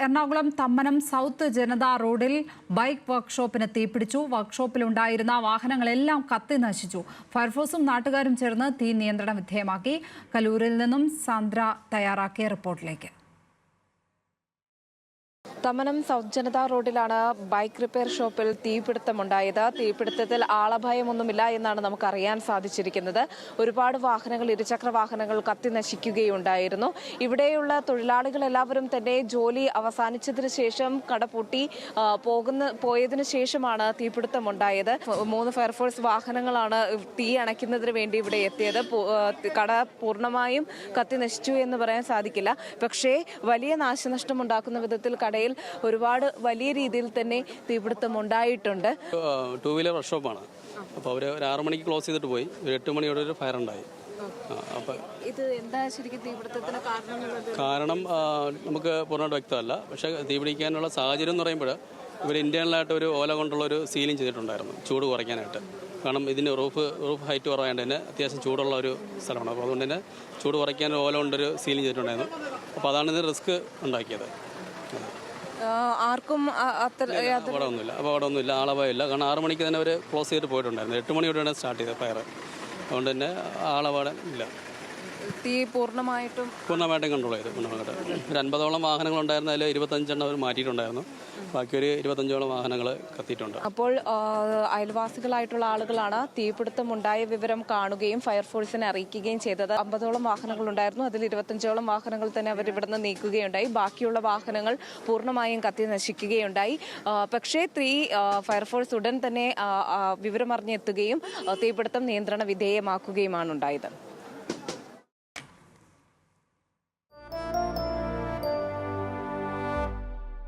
Ernakulam Thammanam south Janata റോഡിൽ bike വർക്ക്ഷോപ്പിന് തീപിടിച്ചു. വർക്ക്ഷോപ്പിലുണ്ടായിരുന്ന വാഹനങ്ങളെല്ലാം കത്തി നശിച്ചു. ഫയർഫോഴ്സും നാട്ടുകാരും ചേർന്ന് തീ നിയന്ത്രണ വിധേയമാക്കി. കലൂരിൽ നിന്നും സാന്ദ്ര തയ്യാറാക്കിയ റിപ്പോർട്ടിലേക്ക്. തമ്മനം സൗത്ത് ജനതാ റോഡിലാണ് ബൈക്ക് റിപ്പയർ ഷോപ്പിൽ തീപിടുത്തമുണ്ടായത്. തീപിടുത്തത്തിൽ ആളപായമൊന്നുമില്ല എന്നാണ് നമുക്ക് അറിയാൻ സാധിച്ചിരിക്കുന്നത്. ഒരുപാട് വാഹനങ്ങൾ, ഇരുചക്ര വാഹനങ്ങൾ കത്തി നശിക്കുകയുണ്ടായിരുന്നു. ഇവിടെയുള്ള തൊഴിലാളികൾ എല്ലാവരും തന്നെ ജോലി അവസാനിച്ചതിന് ശേഷം കട പൂട്ടി പോയതിനു ശേഷമാണ് തീപിടുത്തമുണ്ടായത്. 3 ഫയർഫോഴ്സ് വാഹനങ്ങളാണ് തീ അണയ്ക്കുന്നതിന് വേണ്ടി ഇവിടെ എത്തിയത്. കട പൂർണ്ണമായും കത്തി നശിച്ചു എന്ന് പറയാൻ സാധിക്കില്ല. പക്ഷേ വലിയ നാശനഷ്ടം ഉണ്ടാക്കുന്ന വിധത്തിൽ കടയിൽ ഒരുപാട് വലിയ രീതിയിൽ തന്നെ തീപിടുത്തം ഉണ്ടായിട്ടുണ്ട്. 2 വീലർ വർക്ക്ഷോപ്പാണ്. അപ്പോൾ അവർ ഒരു 6 മണിക്ക് ക്ലോസ് ചെയ്തിട്ട് പോയി. 8 മണിയോടെ ഒരു ഫയർ ഉണ്ടായി. ഇത് എന്താ ശരിക്കും തീപിടുത്തത്തിന് കാരണം നമുക്ക് പൂർണ്ണമായിട്ട് വ്യക്തമല്ല. പക്ഷേ തീപിടിക്കാനുള്ള സാഹചര്യം എന്ന് പറയുമ്പോൾ ഇവർ ഇന്റേണലായിട്ട് ഒരു ഓല കൊണ്ടുള്ള ഒരു സീലിംഗ് ചെയ്തിട്ടുണ്ടായിരുന്നു, ചൂട് കുറയ്ക്കാനായിട്ട്. കാരണം ഇതിന് റൂഫ് ഹൈറ്റ് കുറവായതുകൊണ്ട് തന്നെ അത്യാവശ്യം ചൂടുള്ള ഒരു സ്ഥലമാണ്. അപ്പോൾ അതുകൊണ്ട് തന്നെ ചൂട് കുറയ്ക്കാൻ ഓല കൊണ്ടൊരു സീലിംഗ് ചെയ്തിട്ടുണ്ടായിരുന്നു. അപ്പോൾ അതാണ് ഇത് റിസ്ക് ഉണ്ടാക്കിയത്. ആർക്കും അപകടമൊന്നുമില്ല, ആളപായമില്ല. കാരണം 6 മണിക്ക് തന്നെ അവർ ക്ലോസ് ചെയ്തിട്ട് പോയിട്ടുണ്ടായിരുന്നു. 8 മണിയോടെയാണ് സ്റ്റാർട്ട് ചെയ്തത് ഫയർ. അതുകൊണ്ട് തന്നെ ആളപായം ഇല്ല. തീ പൂർണ്ണമായിട്ടും കൺട്രോൾ ചെയ്തു. ഒരു 50ഓളം വാഹനങ്ങളുണ്ടായിരുന്നു. അതിൽ 25 അവർ മാറ്റിയിട്ടുണ്ടായിരുന്നു. ബാക്കി ഒരു 25ഓളം വാഹനങ്ങൾ കത്തിയിട്ടുണ്ട്. അപ്പോൾ അയൽവാസികളായിട്ടുള്ള ആളുകളാണ് തീപിടുത്തം ഉണ്ടായ വിവരം കാണുകയും ഫയർഫോഴ്സിനെ അറിയിക്കുകയും ചെയ്തത്. 50ഓളം വാഹനങ്ങൾ ഉണ്ടായിരുന്നു. അതിൽ 25ഓളം വാഹനങ്ങൾ തന്നെ അവർ ഇവിടുന്ന് നീക്കുകയുണ്ടായി. ബാക്കിയുള്ള വാഹനങ്ങൾ പൂർണ്ണമായും കത്തി നശിക്കുകയുണ്ടായി. പക്ഷേ ഫയർഫോഴ്സ് ഉടൻ തന്നെ വിവരമറിഞ്ഞെത്തുകയും തീപിടുത്തം നിയന്ത്രണ വിധേയമാക്കുകയുമാണ് ഉണ്ടായത്.